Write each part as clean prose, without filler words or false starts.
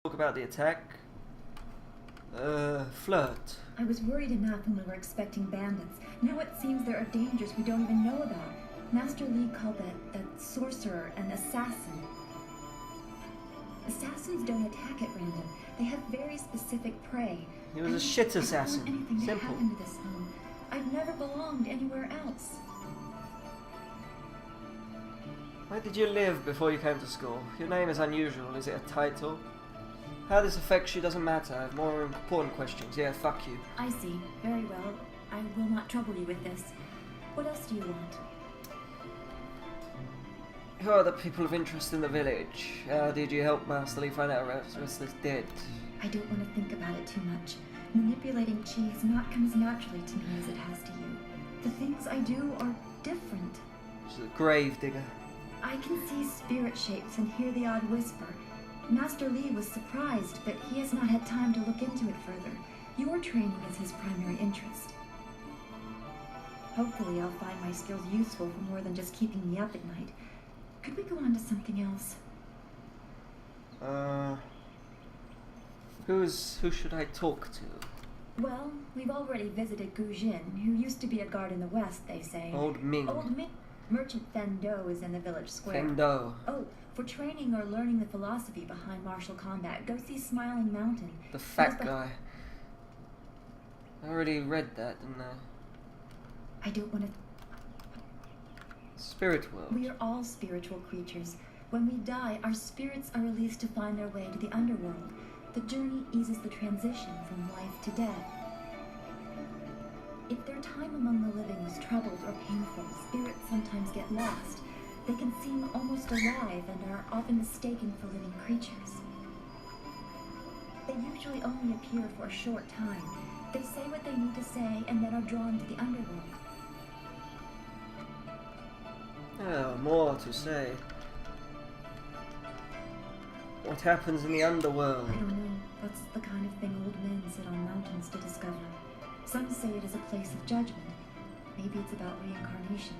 Talk about the attack. Flirt. I was worried enough when we were expecting bandits. Now it seems there are dangers we don't even know about. Master Li called that sorcerer an assassin. Assassins don't attack at random. They have very specific prey. He was a shit assassin. I don't want anything Simple. to happen to this home. I've never belonged anywhere else. Where did you live before you came to school? Your name is unusual. Is it a title? How this affects you doesn't matter. I have more important questions. Yeah, fuck you. I see. Very well. I will not trouble you with this. What else do you want? Who are the people of interest in the village? How did you help Master Li find out Restless dead? I don't want to think about it too much. Manipulating Qi has not come as naturally to me as it has to you. The things I do are different. She's a grave digger. I can see spirit shapes and hear the odd whisper. Master Li was surprised, but he has not had time to look into it further. Your training is his primary interest. Hopefully I'll find my skills useful for more than just keeping me up at night. Could we go on to something else? Who should I talk to? Well, we've already visited Gu Jin, who used to be a guard in the west, they say. Old Ming. Old Ming. Merchant Fendo is in the village square. Fendo. Oh, for training or learning the philosophy behind martial combat, go see Smiling Mountain. The fat guy. I already read that, didn't I? I don't want to... Spirit world. We are all spiritual creatures. When we die, our spirits are released to find their way to the underworld. The journey eases the transition from life to death. If their time among the living was troubled or painful, spirits sometimes get lost. They can seem almost alive and are often mistaken for living creatures. They usually only appear for a short time. They say what they need to say and then are drawn to the underworld. Oh, more to say. What happens in the underworld? I don't know. That's the kind of thing old men sit on mountains to discover. Some say it is a place of judgment. Maybe it's about reincarnation.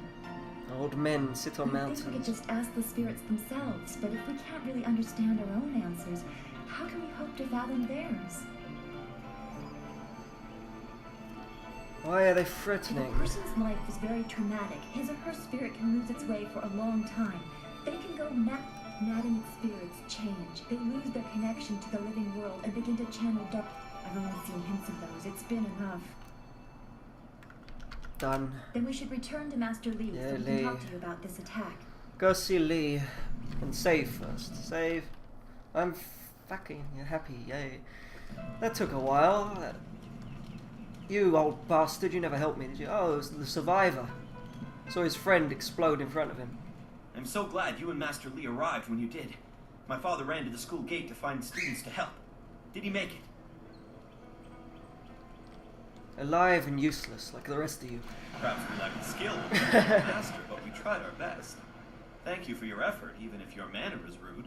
Old men sit on I think we could mountains. just ask the spirits themselves, but if we can't really understand our own answers, how can we hope to fathom theirs? Why are they If a threatening? person's life is very traumatic, his or her spirit can lose its way for a long time. They can go mad. Maddened spirits change. They lose their connection to the living world and begin to channel dark. I've only seen hints of those. It's been enough. Done. Then we should return to Master Li Yeah, so we can Li. talk to you about this attack. Go see Lee and save first. Save. I'm fucking happy, yay. That took a while. You old bastard, you never helped me, did you? Oh, it was the survivor. Saw his friend explode in front of him. I'm so glad you and Master Li arrived when you did. My father ran to the school gate to find students to help. Did he make it? Alive and useless, like the rest of you. Perhaps we lacked skill, Master, but we tried our best. Thank you for your effort, even if your manner is rude.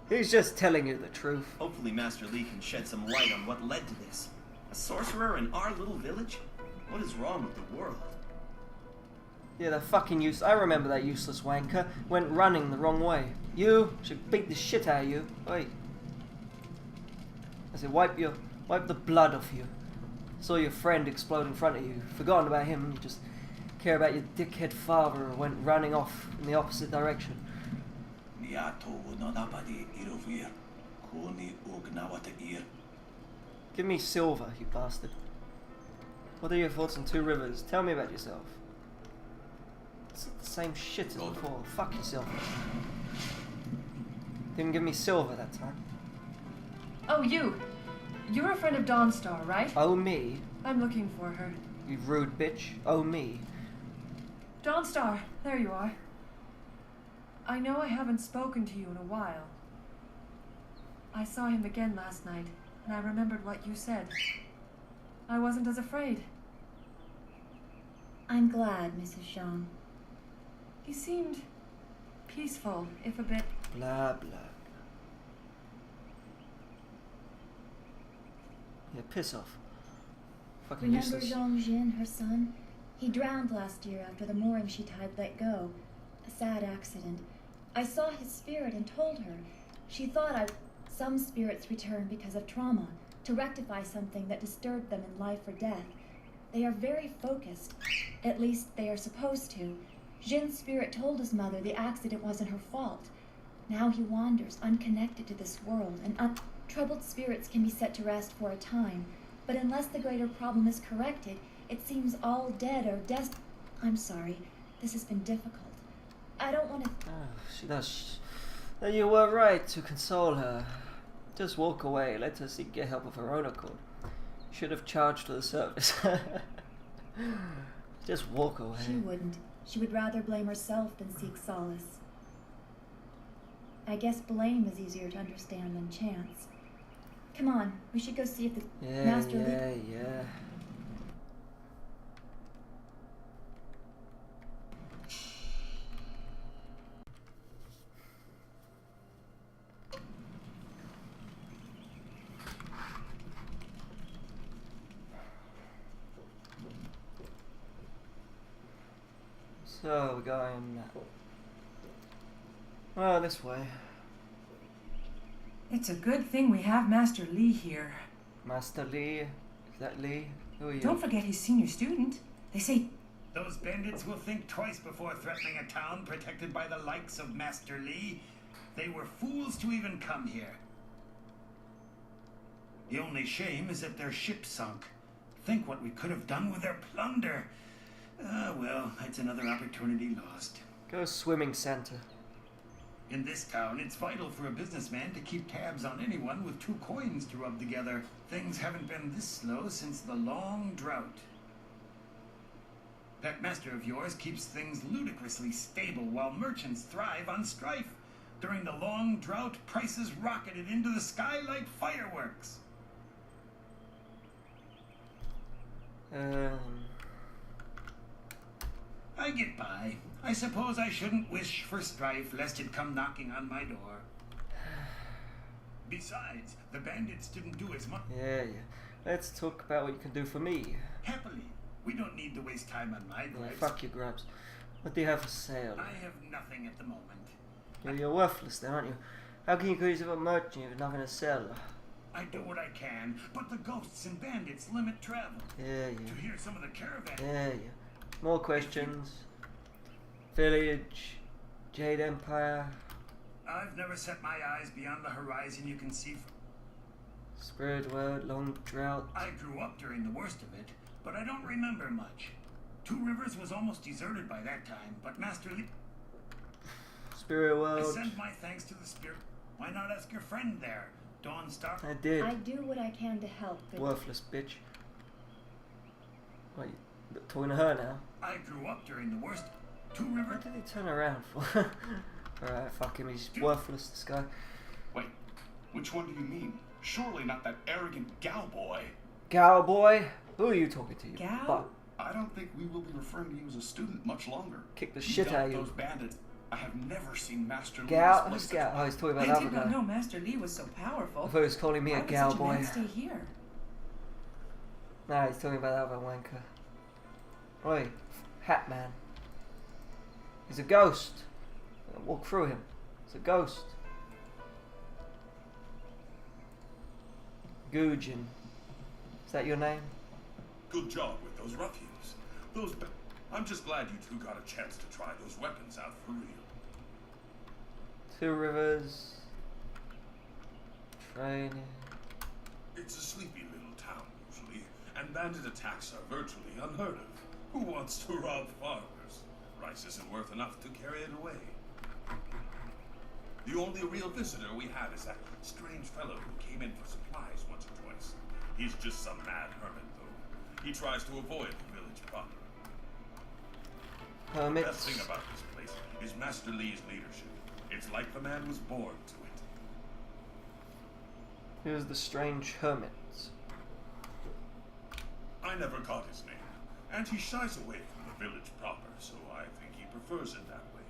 He's just telling you the truth. Hopefully Master Li can shed some light on what led to this. A sorcerer in our little village? What is wrong with the world? Yeah, that fucking I remember that useless wanker. Went running the wrong way. You should beat the shit out of you. Oi. I said, wipe the blood off you. Saw your friend explode in front of you. Forgotten about him. You just care about your dickhead father who went running off in the opposite direction. Give me silver, you bastard. What are your thoughts on Two Rivers? Tell me about yourself. It's the same shit as before. Fuck yourself. Didn't give me silver that time. Oh, you! You're a friend of Dawnstar, right? Oh me. I'm looking for her. You rude bitch. Oh me. Dawnstar, there you are. I know I haven't spoken to you in a while. I saw him again last night, and I remembered what you said. I wasn't as afraid. I'm glad, Mrs. Zhang. He seemed peaceful, if a bit... Blah blah. Yeah, piss off. Fucking Remember useless. Zhang Jin, her son? He drowned last year after the mooring she tied let go. A sad accident. I saw his spirit and told her. She thought I Some spirits return because of trauma, to rectify something that disturbed them in life or death. They are very focused. At least they are supposed to. Jin's spirit told his mother the accident wasn't her fault. Now he wanders, unconnected to this world, and troubled spirits can be set to rest for a time, but unless the greater problem is corrected, it seems all dead or I'm sorry, this has been difficult. I don't want to... Oh, she does. You were right to console her. Just walk away, let her get help of her own accord. Should have charged for the service. Just walk away. She wouldn't. She would rather blame herself than seek solace. I guess blame is easier to understand than chance. Come on, we should go see if the Master Yeah. So we're going this way. It's a good thing we have Master Li here. Master Li? Is that Li? Who are you? Don't forget he's senior student. They say Those bandits will think twice before threatening a town protected by the likes of Master Li. They were fools to even come here. The only shame is that their ship sunk. Think what we could have done with their plunder. Well, it's another opportunity lost. Go swimming center. In this town, it's vital for a businessman to keep tabs on anyone with 2 coins to rub together. Things haven't been this slow since the long drought. That master of yours keeps things ludicrously stable while merchants thrive on strife. During the long drought, prices rocketed into the sky like fireworks. I get by. I suppose I shouldn't wish for strife lest it come knocking on my door. Besides, the bandits didn't do as much. Yeah. Let's talk about what you can do for me. Happily. We don't need to waste time on my Yeah, gripes. fuck your grabs. What do you have for sale? I have nothing at the moment. You're worthless then, aren't you? How can you accuse of a merchant if you have nothing to sell? I do what I can, but the ghosts and bandits limit travel. Yeah. To hear some of the caravan. Yeah. More questions. Village. Jade Empire. I've never set my eyes beyond the horizon you can see. Spirit World. Long Drought. I grew up during the worst of it, but I don't remember much. 2 Rivers was almost deserted by that time, but Master Lee... Spirit I World. send my thanks to the spirit. Why not ask your friend there, Dawn Star? I did. I do what I can to help. Good. Worthless bitch. What, you talking to her now? I grew up during the worst... 2 What Rivers... did he turn around for? Alright, fuck him, he's worthless, this guy. Wait, which one do you mean? Surely not that arrogant gal boy. Gal boy? Who are you talking to? You Gal? butt? I don't think we will be referring to you as a student much longer. Kick the You shit got out of you. Those bandits. I have never seen Master Lee Gal? display Who's such Gal? Oh, he's talking I about the did other not guy. know Master Li was so I powerful. thought he was calling me Why a would gal such a boy. man stay here? Nah, he's talking about the other wanker. Oi, Hat Man. He's a ghost. Walk through him. It's a ghost. Gujin. Is that your name? Good job with those ruffians. I'm just glad you two got a chance to try those weapons out for real. 2 Rivers. Training. It's a sleepy little town usually, and bandit attacks are virtually unheard of. Who wants to rob farmers? Rice isn't worth enough to carry it away. The only real visitor we have is that strange fellow who came in for supplies once or twice. He's just some mad hermit, though. He tries to avoid the village proper. The Hermits. best thing about this place is Master Lee's leadership. It's like the man was born to it. Who's the strange hermit? I never got his name, and he shies away from the village proper, so I think he prefers it that way.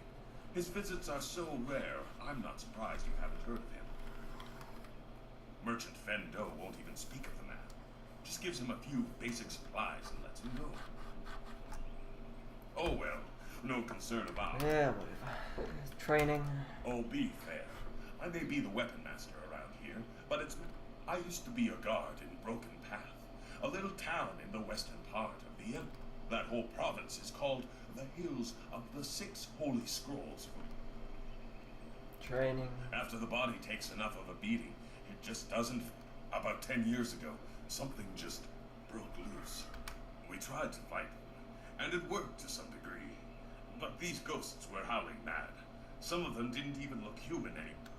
His visits are so rare, I'm not surprised you haven't heard of him. Merchant Fendo won't even speak of the man. Just gives him a few basic supplies and lets him go. Oh well, no concern about it. Yeah, whatever. Training. Oh, be fair. I may be the weapon master around here, but it's... I used to be a guard in Broken Path, a little town in the western part of the Empire. That whole province is called the Hills of the Six Holy Scrolls. Training. After the body takes enough of a beating, it just doesn't. About 10 years ago, something just broke loose. We tried to fight them, and it worked to some degree. But these ghosts were howling mad. Some of them didn't even look human anymore.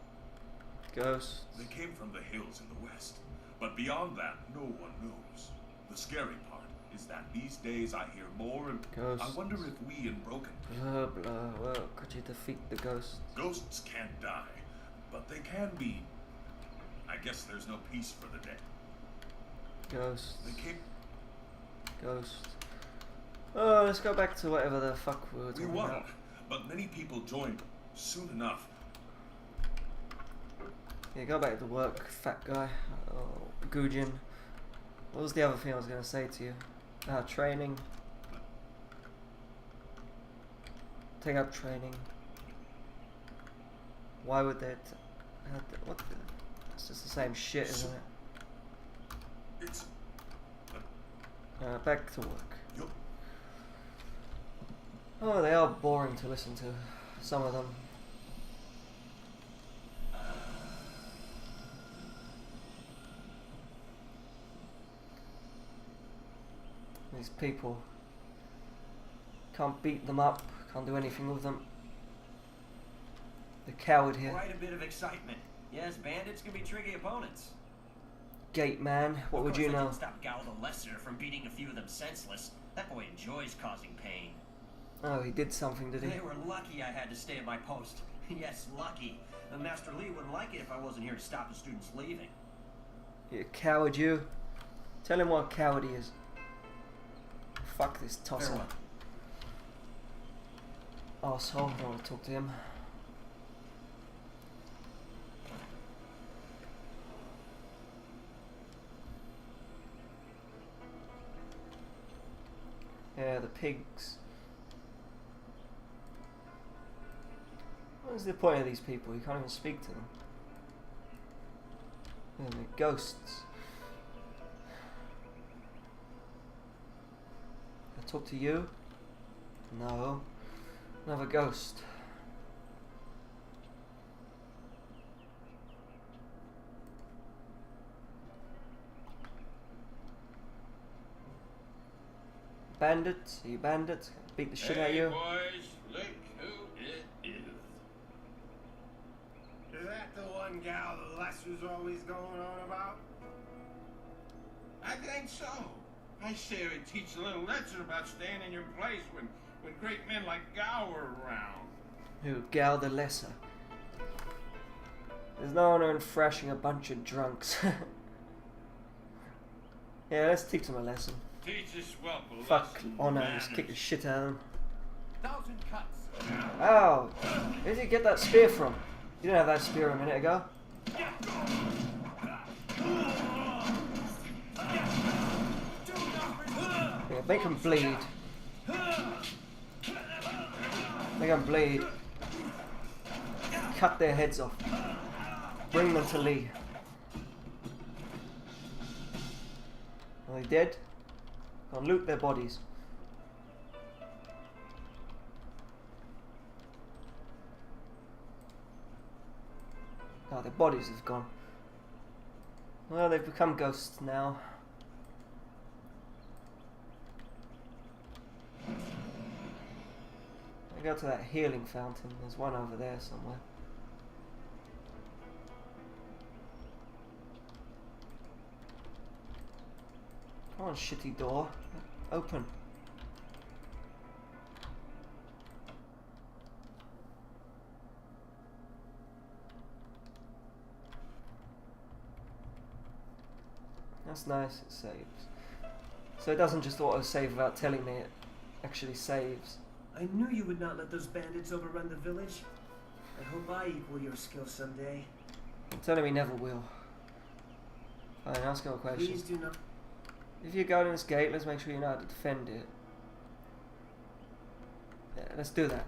Ghosts. They came from the hills in the west, but beyond that, no one knows. The scary part is that these days I hear more and Ghosts. I wonder if we in Broken... Blah blah. Well, could you defeat the ghosts? Ghosts can't die, but they can be... I guess there's no peace for the dead. Ghosts. They came... Ghosts. Oh, let's go back to whatever the fuck we were We talking won, about. but many people joined soon enough. Yeah, go back to work, fat guy. Oh, Gujin. What was the other thing I was going to say to you? Training. Take up training. Why would they... what the... It's just the same shit, isn't it? It's... Back to work. Yup. Oh, they are boring to listen to. Some of them. These people. Can't beat them up. Can't do anything with them. The coward here. Quite a bit of excitement. Yes, bandits can be tricky opponents. Gate man, what would you I know? didn't stop Gal the Lesser from beating a few of them senseless. That boy enjoys causing pain. Oh, he did something, did he? They were lucky I had to stay at my post. Yes, lucky. And Master Lee wouldn't like it if I wasn't here to stop the students leaving. You coward, you. Tell him what a coward he is. Fuck this tosser. Farewell. Arsehole, I don't want to talk to him. Yeah, the pigs. What is the point of these people? You can't even speak to them. Yeah, they're ghosts. I talk to you? No. Another ghost. Bandits? Are you bandits? Beat the shit out of you? Boys, look who it is. Is that the one gal the Lesser's always going on about? I think so. I say we teach a little lesson about staying in your place when great men like Gao are around. Who? Gal the Lesser. There's no honor in thrashing a bunch of drunks. Yeah, let's teach them a lesson. Teach us well, Fuck honor, just kick the shit out of them. 1,000 cuts. Ow! Where did you get that spear from? You didn't have that spear a minute ago. Yeah, make them bleed. Make them bleed. Cut their heads off. Bring them to Lee. Are they dead? Go and loot their bodies. Oh, their bodies have gone. Well, they've become ghosts now. I go to that healing fountain. There's one over there somewhere. Come on, shitty door. Open. That's nice, it saves. So it doesn't just auto-save without telling me, it actually saves. I knew you would not let those bandits overrun the village. I hope I equal your skill someday. I'm telling me never will. Fine, ask him a question. Please do not. If you're guarding this gate, let's make sure you know how to defend it. Yeah, let's do that.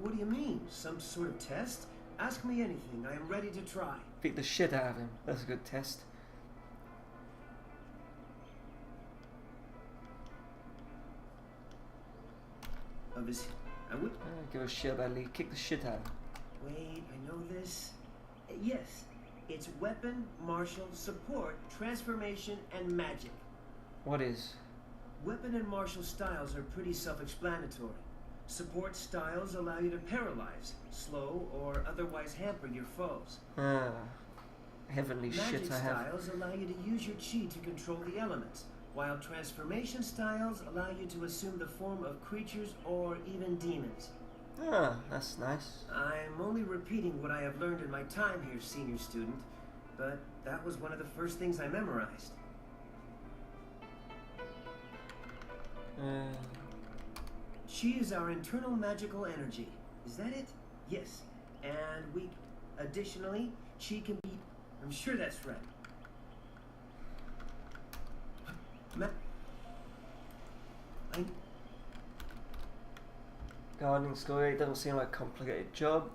What do you mean? Some sort of test? Ask me anything. I am ready to try. Beat the shit out of him. That's a good test. I would. I don't give a shit about Lee. Kick the shit out of him. Wait, I know this. Yes, it's weapon, martial, support, transformation, and magic. What is? Weapon and martial styles are pretty self-explanatory. Support styles allow you to paralyze, slow, or otherwise hamper your foes. Ah, heavenly Magic shit I have. styles allow you to use your chi to control the elements, while transformation styles allow you to assume the form of creatures or even demons. Ah, that's nice. I'm only repeating what I have learned in my time here, senior student, but that was one of the first things I memorized. Chi is our internal magical energy. Is that it? Yes. And additionally, chi can be... I'm sure that's right. Gardening story doesn't seem like a complicated job.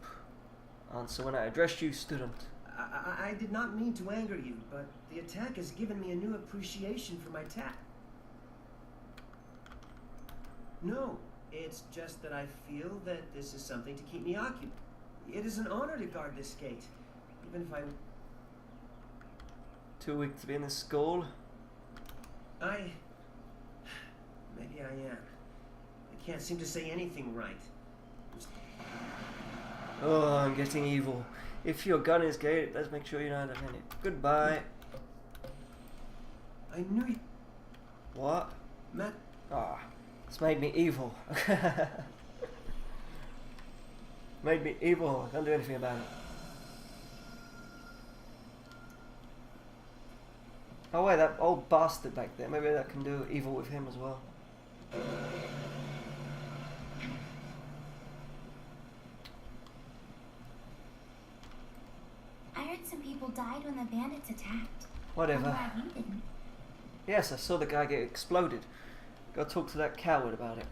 Answer when I addressed you, student. I did not mean to anger you, but the attack has given me a new appreciation for my tact. No, it's just that I feel that this is something to keep me occupied. It is an honor to guard this gate, even if I... Too weak to be in the school? Maybe I am. I can't seem to say anything right. Oh, I'm getting evil. If your gun is gay, let's make sure you know how to defend it. Goodbye. I knew you... What? Matt... Ah, it's made me evil. Made me evil. I can't do anything about it. Oh wait, that old bastard back there. Maybe that can do evil with him as well. I heard some people died when the bandits attacked. Whatever. I'm glad you didn't. Yes, I saw the guy get exploded. Gotta talk to that coward about it.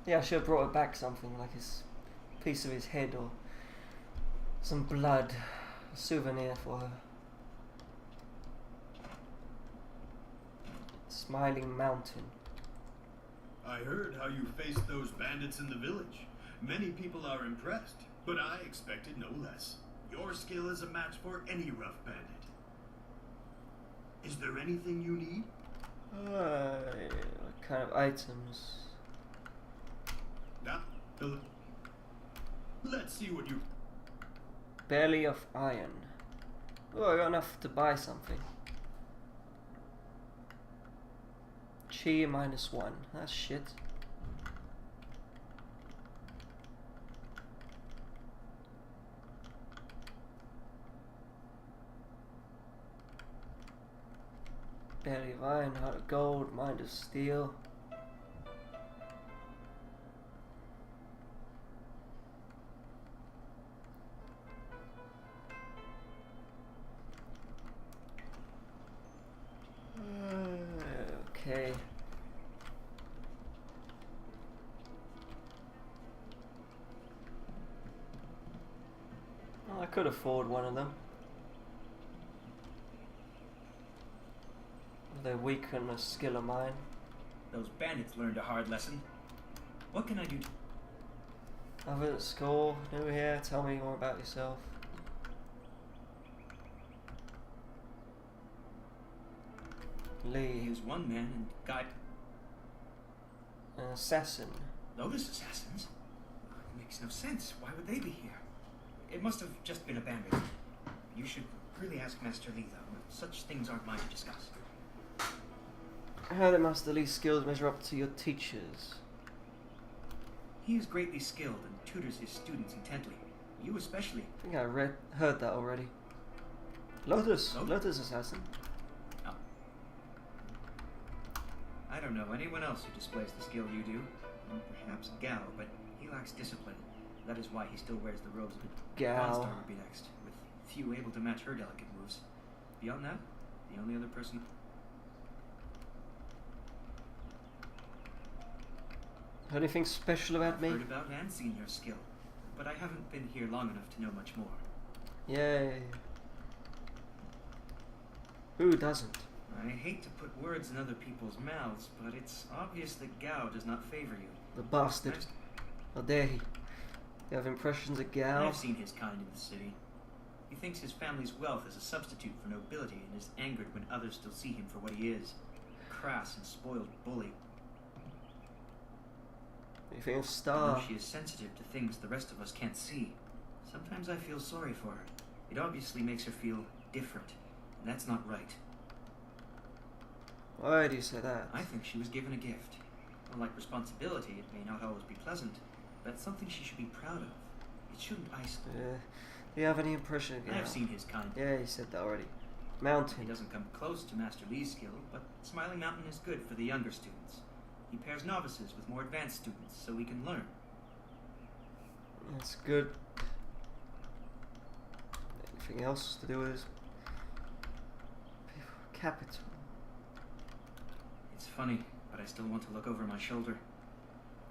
Yeah, I should have brought her back something, like his piece of his head or some blood. A souvenir for her. Smiling Mountain. I heard how you faced those bandits in the village. Many people are impressed, but I expected no less. Your skill is a match for any rough bandit. Is there anything you need? What kind of items? Let's see what you... Belly of iron. Oh, I got enough to buy something. Chi -1. That's shit. Belly of iron, heart of gold, mind of steel. Okay. Well, I could afford one of them. They weaken a skill of mine. Those bandits learned a hard lesson. What can I do? Over at school, new here, tell me more about yourself. Lee. He was one man and got... An assassin. Lotus assassins? It makes no sense. Why would they be here? It must have just been a bandit. You should really ask Master Lee, though. Such things aren't mine to discuss. How did Master Lee's skills measure up to your teachers? He is greatly skilled and tutors his students intently. You especially. I think I heard that already. Lotus assassin. Oh. I don't know anyone else who displays the skill you do. Perhaps Gao, but he lacks discipline. That is why he still wears the robes. Gao. Dawnstar would be next, with few able to match her delicate moves. Beyond that, the only other person... Anything special about me? I've heard about and seen your skill, but I haven't been here long enough to know much more. Yay. Who doesn't? I hate to put words in other people's mouths, but it's obvious that Gao does not favor you. The bastard. How dare he? You have impressions of Gao? I've seen his kind in the city. He thinks his family's wealth is a substitute for nobility and is angered when others still see him for what he is. A crass and spoiled bully. You think of I Star? know she is sensitive to things the rest of us can't see. Sometimes I feel sorry for her. It obviously makes her feel different, and that's not right. Why do you say that? I think she was given a gift. Unlike responsibility, it may not always be pleasant, but it's something she should be proud of. It shouldn't isolate. Yeah. Do you have any impression of Gao? I've seen his kind. Yeah, you said that already. He Mountain. doesn't come close to Master Li's skill, but Smiling Mountain is good for the younger students. He pairs novices with more advanced students so we can learn. That's good. Anything else to do with this? Capital. It's funny, but I still want to look over my shoulder.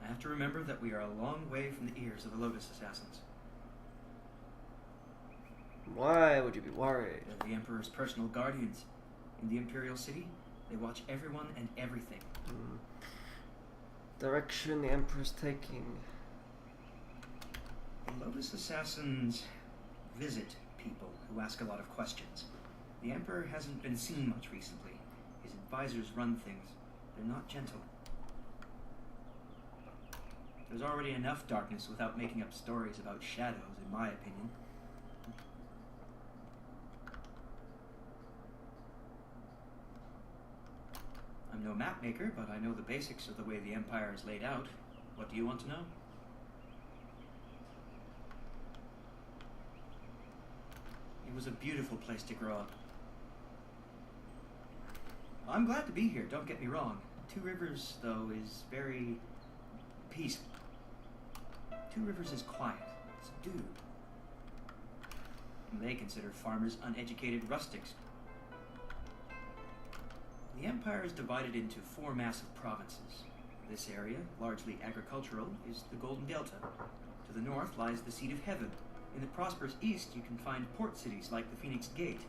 I have to remember that we are a long way from the ears of the Lotus Assassins. Why would you be worried? They're the Emperor's personal guardians. In the Imperial City, they watch everyone and everything. Direction the Emperor's taking. The Lotus Assassins visit people who ask a lot of questions. The Emperor hasn't been seen much recently. His advisors run things. They're not gentle. There's already enough darkness without making up stories about shadows, in my opinion. I'm no map maker, but I know the basics of the way the Empire is laid out. What do you want to know? It was a beautiful place to grow up. I'm glad to be here, don't get me wrong. Two Rivers, though, is very peaceful. Two Rivers is quiet, subdued. They consider farmers uneducated rustics. The Empire is divided into 4 massive provinces. This area, largely agricultural, is the Golden Delta. To the north lies the Seat of Heaven. In the prosperous east, you can find port cities like the Phoenix Gate.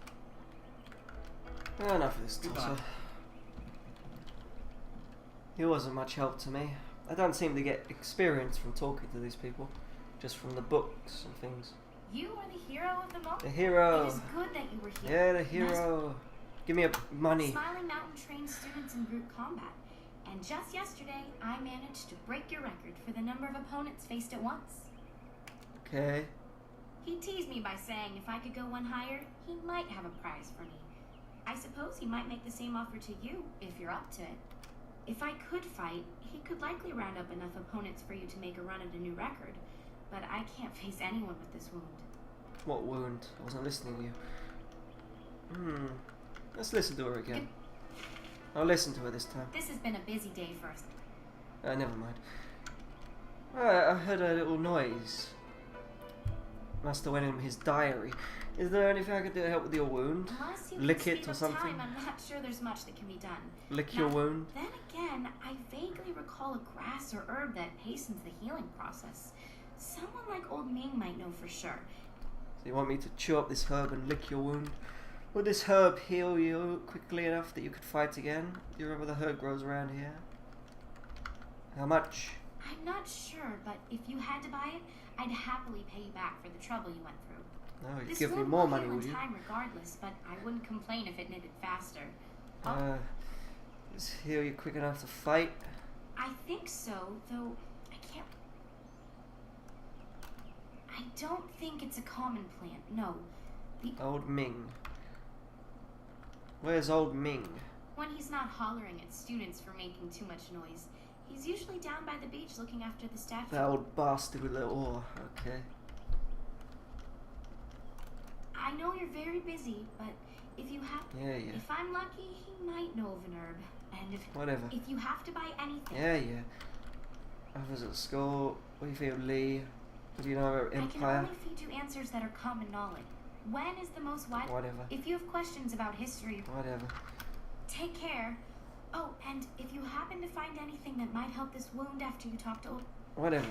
Enough of this Goodbye. tosser. He wasn't much help to me. I don't seem to get experience from talking to these people, just from the books and things. You are the hero of them all. The hero. It is good that you were here. Yeah, the hero. Give me money. Smiling Mountain trains students in group combat. And just yesterday, I managed to break your record for the number of opponents faced at once. Okay. He teased me by saying if I could go one higher, he might have a prize for me. I suppose he might make the same offer to you, if you're up to it. If I could fight, he could likely round up enough opponents for you to make a run at a new record. But I can't face anyone with this wound. What wound? I wasn't listening to you. Let's listen to her again. I'll listen to her this time. This has been a busy day for us. Never mind. I heard a little noise. Must have went in his diary. Is there anything I could do to help with your wound? Unless you Lick can it speed or up something? time, I'm not sure there's much that can be done. Lick your Now, wound? Then again, I vaguely recall a grass or herb that hastens the healing process. Someone like Old Ming might know for sure. So you want me to chew up this herb and lick your wound? Would this herb heal you quickly enough that you could fight again? Do you remember the herb grows around here? How much? I'm not sure, but if you had to buy it, I'd happily pay you back for the trouble you went through. No, you'd This give me wound more will money, heal would in you? time regardless, but I wouldn't complain if it knitted faster. Oh, Just heal you quick enough to fight? I think so, though I can't. I don't think it's a common plant, no. Old Ming. Where's Old Ming? When he's not hollering at students for making too much noise, he's usually down by the beach looking after the statue. That old bastard with the oar. Okay. I know you're very busy, but if you have, Yeah. if I'm lucky, he might know of an herb. And Whatever. if you have to buy anything, Yeah. I was at school. What do you think of Lee? What do you know about I can Empire? only feed you answers that are common knowledge. When is the most widely? Whatever. If you have questions about history, Whatever. take care. Oh, and if you happen to find anything that might help this wound after you talk to old... Whatever.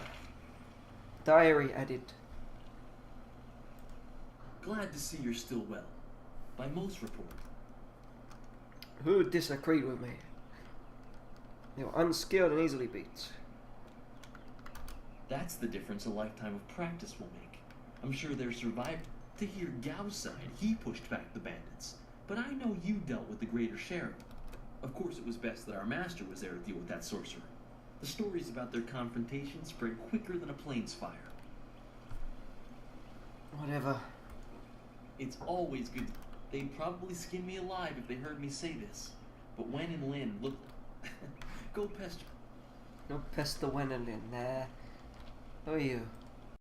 Diary added. Glad to see you're still well. By most report. Who disagreed with me? You're unskilled and easily beat. That's the difference a lifetime of practice will make. I'm sure their survivor. To hear Gao's side, he pushed back the bandits. But I know you dealt with the greater sheriff. Of course, it was best that our master was there to deal with that sorcerer. The stories about their confrontation spread quicker than a plane's fire. Whatever. It's always good. They'd probably skin me alive if they heard me say this. But Wen and Lin, look... Go pester. No pester Wen and Lin. Nah. Who are you?